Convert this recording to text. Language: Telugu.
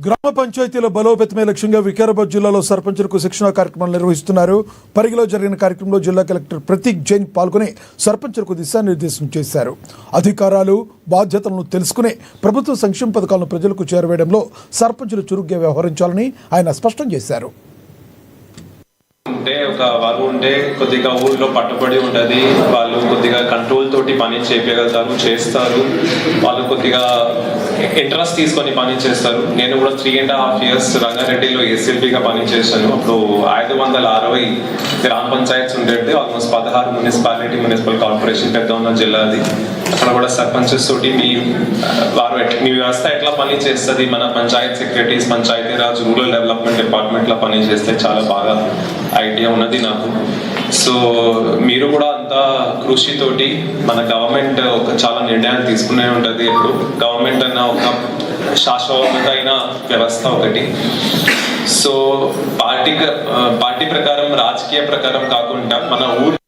గ్రామ పంచాయతీల బలోపేతమే లక్ష్యంగా వికారాబాద్ జిల్లాలో సర్పంచులకు శిక్షణా కార్యక్రమాలు నిర్వహిస్తున్నారు. పరిగిలో జరిగిన కార్యక్రమంలో జిల్లా కలెక్టర్ ప్రతీక్ జైన్ పాల్గొని సర్పంచులకు దిశానిర్దేశం చేశారు. అధికారాలు, బాధ్యతలను తెలుసుకుని ప్రభుత్వ సంక్షేమ పథకాలను ప్రజలకు చేరవేయడంలో సర్పంచులు చురుగ్గా వ్యవహరించాలని ఆయన స్పష్టం చేశారు. ఒక వారు ఉంటే కొద్దిగా ఊళ్ళో పట్టుబడి ఉంటుంది, వాళ్ళు కొద్దిగా కంట్రోల్ తోటి పని చేయగలుగుతారు, చేస్తారు, వాళ్ళు కొద్దిగా ఇంట్రెస్ట్ తీసుకొని పని చేస్తారు. నేను కూడా 3.5 years రంగారెడ్డిలో ఏసీఎల్పీగా పని చేశాను. అప్పుడు 560 గ్రామ పంచాయత్స్ ఉండేది, ఆల్మోస్ట్ 16 మున్సిపల్ కార్పొరేషన్ పెద్ద ఉన్న జిల్లా అది. అక్కడ కూడా సర్పంచెస్ తోటి మీ వ్యవస్థ ఎట్లా పని చేస్తుంది, మన Panchayat secretaries, Panchayati Raj, rural development డిపార్ట్మెంట్లో పని చేస్తే చాలా బాగా ఐడియా ఉన్నది నాకు. సో మీరు కూడా అంతా కృషితోటి మన గవర్నమెంట్ చాలా నిర్ణయాలు తీసుకునే ఉంటుంది. ఇప్పుడు గవర్నమెంట్ అన్న ఒక శాశ్వతమైన వ్యవస్థ ఒకటి. సో పార్టీ ప్రకారం, రాజకీయ ప్రకారం కాకుండా మన ఊరు